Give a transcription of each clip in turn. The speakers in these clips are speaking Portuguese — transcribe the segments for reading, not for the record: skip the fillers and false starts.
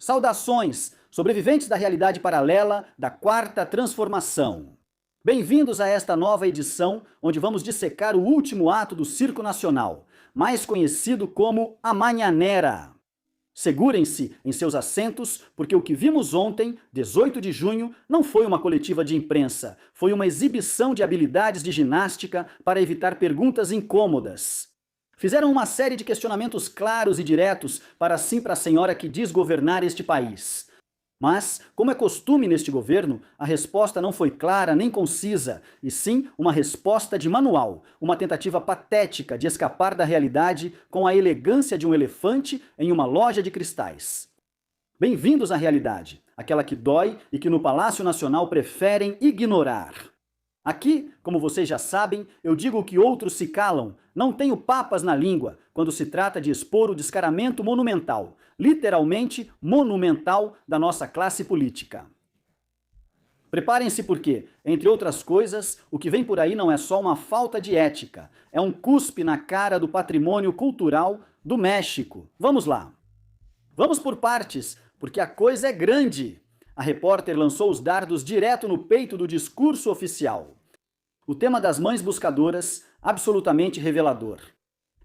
Saudações, sobreviventes da realidade paralela da Quarta Transformação. Bem-vindos a esta nova edição, onde vamos dissecar o último ato do Circo Nacional, mais conhecido como a Mañanera. Segurem-se em seus assentos, porque o que vimos ontem, 18 de junho, não foi uma coletiva de imprensa, foi uma exibição de habilidades de ginástica para evitar perguntas incômodas. Fizeram uma série de questionamentos claros e diretos para a senhora que diz governar este país. Mas, como é costume neste governo, a resposta não foi clara nem concisa, e sim uma resposta de manual, uma tentativa patética de escapar da realidade com a elegância de um elefante em uma loja de cristais. Bem-vindos à realidade, aquela que dói e que no Palácio Nacional preferem ignorar. Aqui, como vocês já sabem, eu digo o que outros se calam, não tenho papas na língua quando se trata de expor o descaramento monumental, literalmente monumental, da nossa classe política. Preparem-se porque, entre outras coisas, o que vem por aí não é só uma falta de ética, é um cuspe na cara do patrimônio cultural do México. Vamos lá. Vamos por partes, porque a coisa é grande. A repórter lançou os dardos direto no peito do discurso oficial. O tema das mães buscadoras, absolutamente revelador.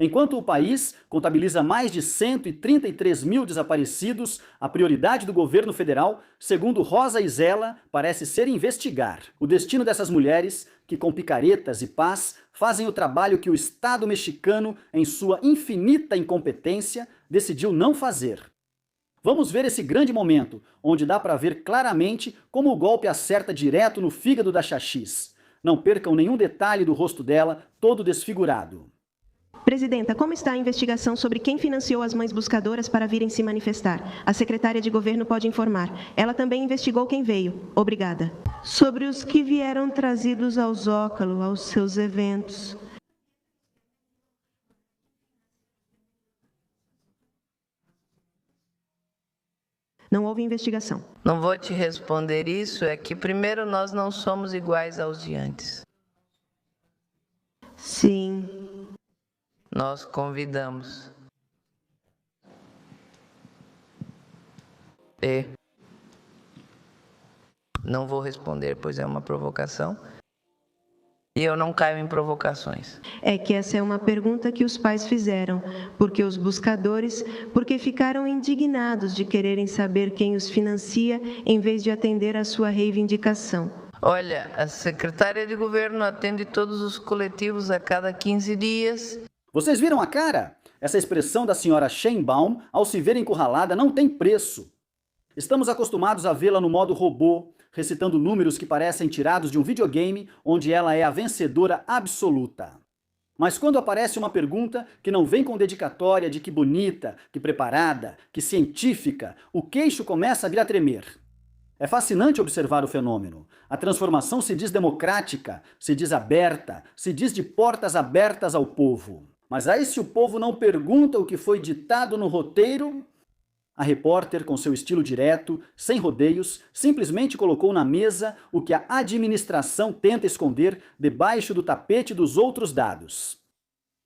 Enquanto o país contabiliza mais de 133 mil desaparecidos, a prioridade do governo federal, segundo Rosa Isela, parece ser investigar o destino dessas mulheres que, com picaretas e paz, fazem o trabalho que o Estado mexicano, em sua infinita incompetência, decidiu não fazer. Vamos ver esse grande momento, onde dá para ver claramente como o golpe acerta direto no fígado da Xaxis. Não percam nenhum detalhe do rosto dela, todo desfigurado. Presidenta, como está a investigação sobre quem financiou as mães buscadoras para virem se manifestar? A secretária de governo pode informar. Ela também investigou quem veio. Obrigada. Sobre os que vieram trazidos ao Zócalo, aos seus eventos. Não houve investigação. Não vou te responder isso, é que primeiro nós não somos iguais aos de antes. Sim. Nós convidamos. Não vou responder, pois é uma provocação. E eu não caio em provocações. É que essa é uma pergunta que os pais fizeram, porque os buscadores, porque ficaram indignados de quererem saber quem os financia, em vez de atender à sua reivindicação. Olha, a secretária de governo atende todos os coletivos a cada 15 dias. Vocês viram a cara? Essa expressão da senhora Sheinbaum, ao se ver encurralada, não tem preço. Estamos acostumados a vê-la no modo robô, recitando números que parecem tirados de um videogame onde ela é a vencedora absoluta. Mas quando aparece uma pergunta que não vem com dedicatória de que bonita, que preparada, que científica, o queixo começa a vir a tremer. É fascinante observar o fenômeno. A transformação se diz democrática, se diz aberta, se diz de portas abertas ao povo. Mas aí se o povo não pergunta o que foi ditado no roteiro... A repórter, com seu estilo direto, sem rodeios, simplesmente colocou na mesa o que a administração tenta esconder debaixo do tapete dos outros dados.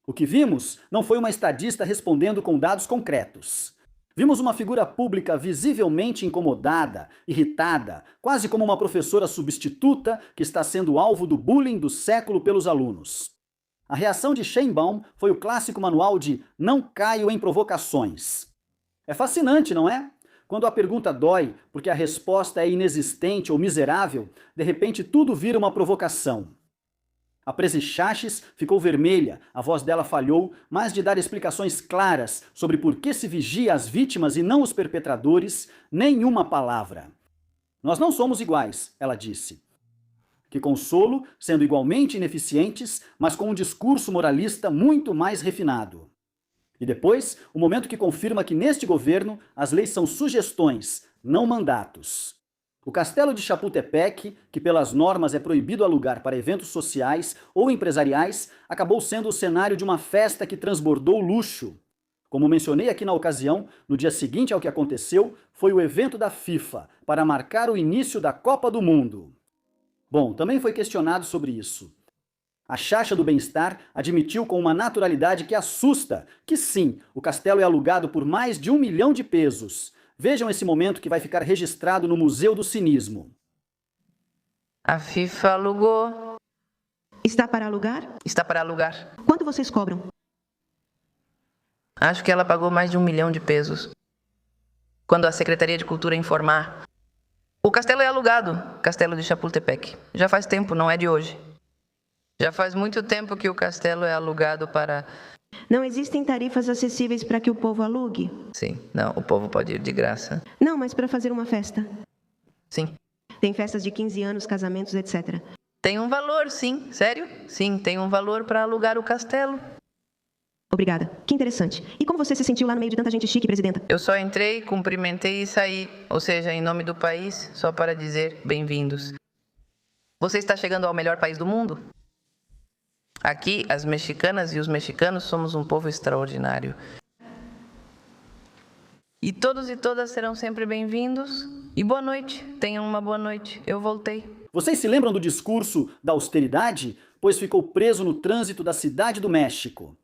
O que vimos não foi uma estadista respondendo com dados concretos. Vimos uma figura pública visivelmente incomodada, irritada, quase como uma professora substituta que está sendo alvo do bullying do século pelos alunos. A reação de Sheinbaum foi o clássico manual de "não caio em provocações". É fascinante, não é? Quando a pergunta dói, porque a resposta é inexistente ou miserável, de repente tudo vira uma provocação. A presa Xaxis ficou vermelha, a voz dela falhou, mas de dar explicações claras sobre por que se vigia as vítimas e não os perpetradores, nenhuma palavra. Nós não somos iguais, ela disse. Que consolo, sendo igualmente ineficientes, mas com um discurso moralista muito mais refinado. E depois, o momento que confirma que neste governo as leis são sugestões, não mandatos. O castelo de Chapultepec, que pelas normas é proibido alugar para eventos sociais ou empresariais, acabou sendo o cenário de uma festa que transbordou luxo. Como mencionei aqui na ocasião, no dia seguinte ao que aconteceu, foi o evento da FIFA, para marcar o início da Copa do Mundo. Bom, também foi questionado sobre isso. A Chacha do Bem-Estar admitiu com uma naturalidade que assusta que sim, o castelo é alugado por mais de 1 milhão de pesos. Vejam esse momento que vai ficar registrado no Museu do Cinismo. A FIFA alugou. Está para alugar? Está para alugar. Quanto vocês cobram? Acho que ela pagou mais de 1 milhão de pesos. Quando a Secretaria de Cultura informar. O castelo é alugado, Castelo de Chapultepec. Já faz tempo, não é de hoje. Já faz muito tempo que o castelo é alugado para... Não existem tarifas acessíveis para que o povo alugue? Sim, não, o povo pode ir de graça. Não, mas para fazer uma festa. Sim. Tem festas de 15 anos, casamentos, etc. Tem um valor, sim. Sério? Sim, tem um valor para alugar o castelo. Obrigada. Que interessante. E como você se sentiu lá no meio de tanta gente chique, presidenta? Eu só entrei, cumprimentei e saí. Ou seja, em nome do país, só para dizer bem-vindos. Você está chegando ao melhor país do mundo? Aqui, as mexicanas e os mexicanos somos um povo extraordinário. E todos e todas serão sempre bem-vindos. E boa noite. Tenham uma boa noite. Eu voltei. Vocês se lembram do discurso da austeridade? Pois ficou preso no trânsito da Cidade do México.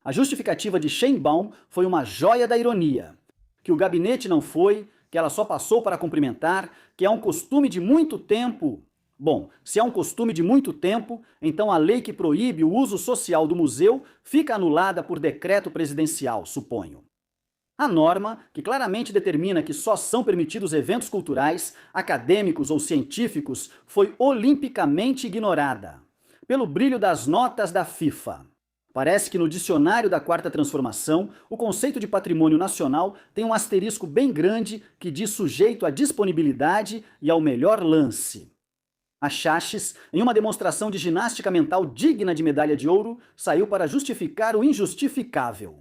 A justificativa de Sheinbaum foi uma joia da ironia. Que o gabinete não foi, que ela só passou para cumprimentar, que é um costume de muito tempo. Bom, se é um costume de muito tempo, então a lei que proíbe o uso social do museu fica anulada por decreto presidencial, suponho. A norma, que claramente determina que só são permitidos eventos culturais, acadêmicos ou científicos, foi olimpicamente ignorada. Pelo brilho das notas da FIFA. Parece que no dicionário da Quarta Transformação, o conceito de patrimônio nacional tem um asterisco bem grande que diz sujeito à disponibilidade e ao melhor lance. A Chaches, em uma demonstração de ginástica mental digna de medalha de ouro, saiu para justificar o injustificável.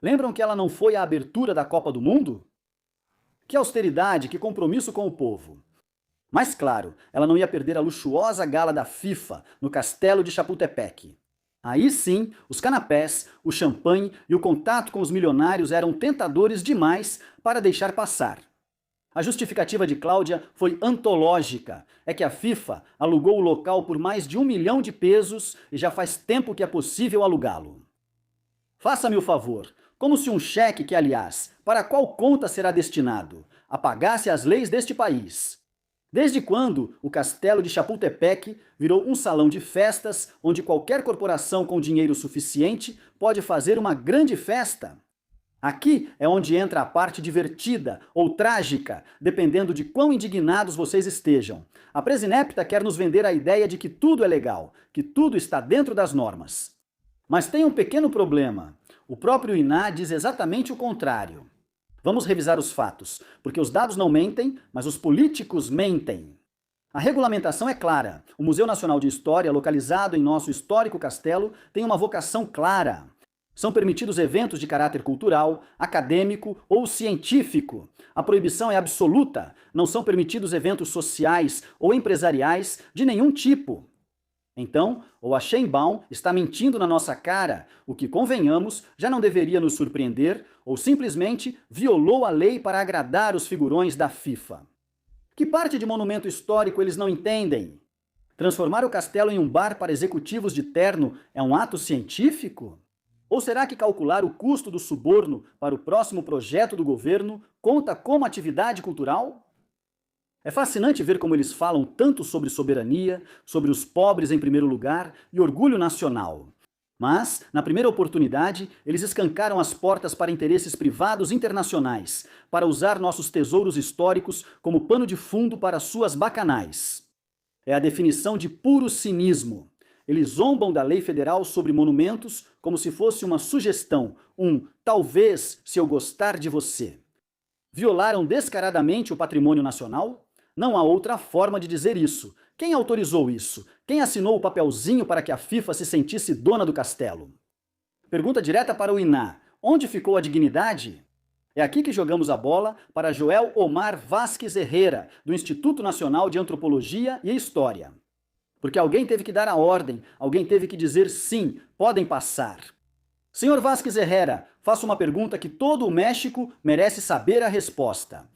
Lembram que ela não foi à abertura da Copa do Mundo? Que austeridade, que compromisso com o povo. Mas claro, ela não ia perder a luxuosa gala da FIFA no Castelo de Chapultepec. Aí sim, os canapés, o champanhe e o contato com os milionários eram tentadores demais para deixar passar. A justificativa de Cláudia foi antológica. É que a FIFA alugou o local por mais de 1 milhão de pesos e já faz tempo que é possível alugá-lo. Faça-me o favor, como se um cheque que, aliás, para qual conta será destinado, apagasse as leis deste país. Desde quando o Castelo de Chapultepec virou um salão de festas onde qualquer corporação com dinheiro suficiente pode fazer uma grande festa? Aqui é onde entra a parte divertida ou trágica, dependendo de quão indignados vocês estejam. A Presinepta quer nos vender a ideia de que tudo é legal, que tudo está dentro das normas. Mas tem um pequeno problema. O próprio INAH diz exatamente o contrário. Vamos revisar os fatos, porque os dados não mentem, mas os políticos mentem. A regulamentação é clara. O Museu Nacional de História, localizado em nosso histórico castelo, tem uma vocação clara. São permitidos eventos de caráter cultural, acadêmico ou científico. A proibição é absoluta. Não são permitidos eventos sociais ou empresariais de nenhum tipo. Então, ou a Sheinbaum está mentindo na nossa cara, o que, convenhamos, já não deveria nos surpreender, ou simplesmente violou a lei para agradar os figurões da FIFA. Que parte de monumento histórico eles não entendem? Transformar o castelo em um bar para executivos de terno é um ato científico? Ou será que calcular o custo do suborno para o próximo projeto do governo conta como atividade cultural? É fascinante ver como eles falam tanto sobre soberania, sobre os pobres em primeiro lugar e orgulho nacional. Mas, na primeira oportunidade, eles escancaram as portas para interesses privados internacionais, para usar nossos tesouros históricos como pano de fundo para suas bacanais. É a definição de puro cinismo. Eles zombam da lei federal sobre monumentos como se fosse uma sugestão, um talvez se eu gostar de você. Violaram descaradamente o patrimônio nacional? Não há outra forma de dizer isso. Quem autorizou isso? Quem assinou o papelzinho para que a FIFA se sentisse dona do castelo? Pergunta direta para o INAH. Onde ficou a dignidade? É aqui que jogamos a bola para Joel Omar Vasques Herrera, do Instituto Nacional de Antropologia e História. Porque alguém teve que dar a ordem, alguém teve que dizer sim, podem passar. Senhor Vasques Herrera, faço uma pergunta que todo o México merece saber a resposta.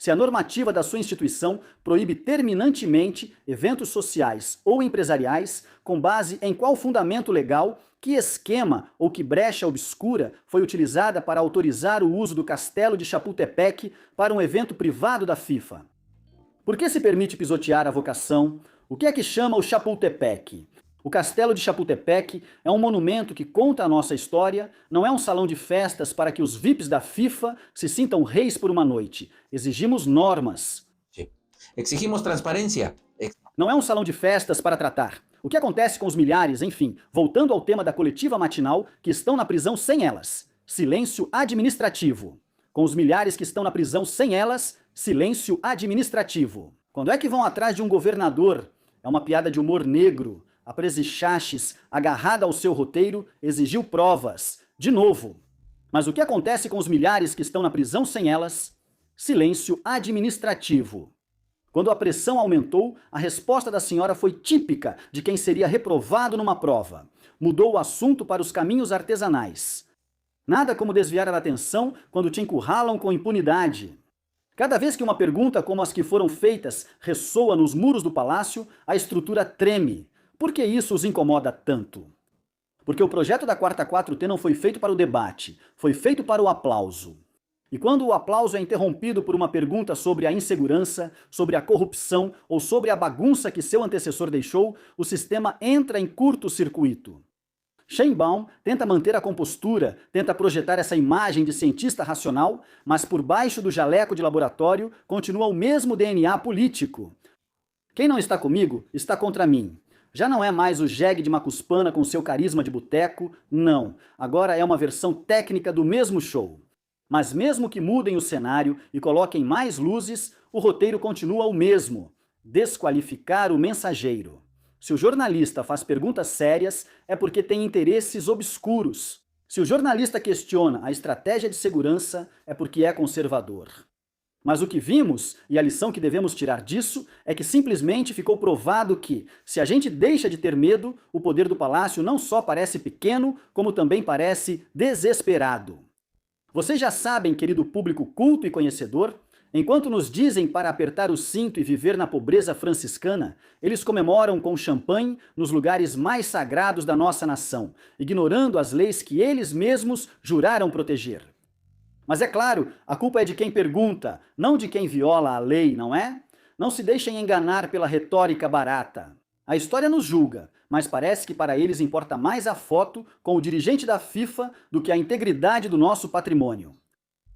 Se a normativa da sua instituição proíbe terminantemente eventos sociais ou empresariais, com base em qual fundamento legal, que esquema ou que brecha obscura foi utilizada para autorizar o uso do Castelo de Chapultepec para um evento privado da FIFA? Por que se permite pisotear a vocação? O que é que chama o Chapultepec? O Castelo de Chapultepec é um monumento que conta a nossa história, não é um salão de festas para que os VIPs da FIFA se sintam reis por uma noite. Exigimos normas. Exigimos transparência. Não é um salão de festas para tratar. O que acontece com os milhares, enfim, voltando ao tema da coletiva matinal, que estão na prisão sem elas? Silêncio administrativo. Com os milhares que estão na prisão sem elas, silêncio administrativo. Quando é que vão atrás de um governador? É uma piada de humor negro. A Presichaches, agarrada ao seu roteiro, exigiu provas. De novo. Mas o que acontece com os milhares que estão na prisão sem elas? Silêncio administrativo. Quando a pressão aumentou, a resposta da senhora foi típica de quem seria reprovado numa prova. Mudou o assunto para os caminhos artesanais. Nada como desviar a atenção quando te encurralam com impunidade. Cada vez que uma pergunta como as que foram feitas ressoa nos muros do palácio, a estrutura treme. Por que isso os incomoda tanto? Porque o projeto da Quarta 4T não foi feito para o debate, foi feito para o aplauso. E quando o aplauso é interrompido por uma pergunta sobre a insegurança, sobre a corrupção ou sobre a bagunça que seu antecessor deixou, o sistema entra em curto-circuito. Sheinbaum tenta manter a compostura, tenta projetar essa imagem de cientista racional, mas por baixo do jaleco de laboratório continua o mesmo DNA político. Quem não está comigo, está contra mim. Já não é mais o jegue de Macuspana com seu carisma de boteco, não. Agora é uma versão técnica do mesmo show. Mas mesmo que mudem o cenário e coloquem mais luzes, o roteiro continua o mesmo: desqualificar o mensageiro. Se o jornalista faz perguntas sérias, é porque tem interesses obscuros. Se o jornalista questiona a estratégia de segurança, é porque é conservador. Mas o que vimos, e a lição que devemos tirar disso, é que simplesmente ficou provado que, se a gente deixa de ter medo, o poder do palácio não só parece pequeno, como também parece desesperado. Vocês já sabem, querido público culto e conhecedor, enquanto nos dizem para apertar o cinto e viver na pobreza franciscana, eles comemoram com champanhe nos lugares mais sagrados da nossa nação, ignorando as leis que eles mesmos juraram proteger. Mas é claro, a culpa é de quem pergunta, não de quem viola a lei, não é? Não se deixem enganar pela retórica barata. A história nos julga, mas parece que para eles importa mais a foto com o dirigente da FIFA do que a integridade do nosso patrimônio.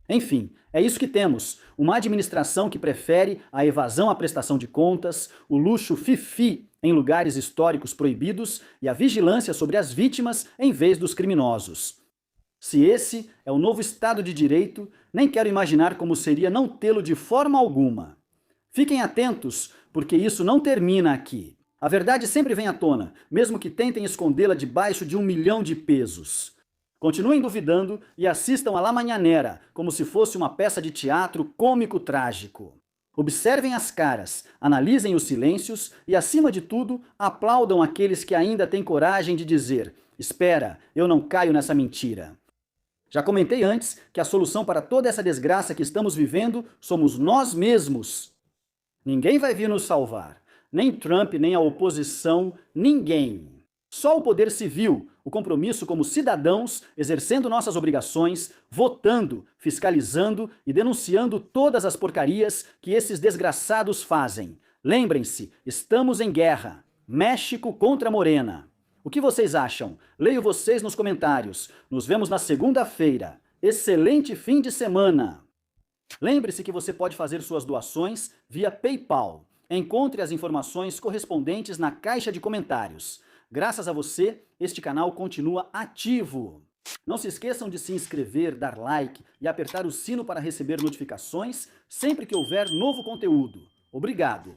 Enfim, é isso que temos, uma administração que prefere a evasão à prestação de contas, o luxo fifi em lugares históricos proibidos e a vigilância sobre as vítimas em vez dos criminosos. Se esse é o novo Estado de Direito, nem quero imaginar como seria não tê-lo de forma alguma. Fiquem atentos, porque isso não termina aqui. A verdade sempre vem à tona, mesmo que tentem escondê-la debaixo de 1 milhão de pesos. Continuem duvidando e assistam a La Mañanera, como se fosse uma peça de teatro cômico-trágico. Observem as caras, analisem os silêncios e, acima de tudo, aplaudam aqueles que ainda têm coragem de dizer: espera, eu não caio nessa mentira. Já comentei antes que a solução para toda essa desgraça que estamos vivendo somos nós mesmos. Ninguém vai vir nos salvar. Nem Trump, nem a oposição, ninguém. Só o poder civil, o compromisso como cidadãos, exercendo nossas obrigações, votando, fiscalizando e denunciando todas as porcarias que esses desgraçados fazem. Lembrem-se, estamos em guerra. México contra Morena. O que vocês acham? Leio vocês nos comentários. Nos vemos na segunda-feira. Excelente fim de semana! Lembre-se que você pode fazer suas doações via PayPal. Encontre as informações correspondentes na caixa de comentários. Graças a você, este canal continua ativo. Não se esqueçam de se inscrever, dar like e apertar o sino para receber notificações sempre que houver novo conteúdo. Obrigado!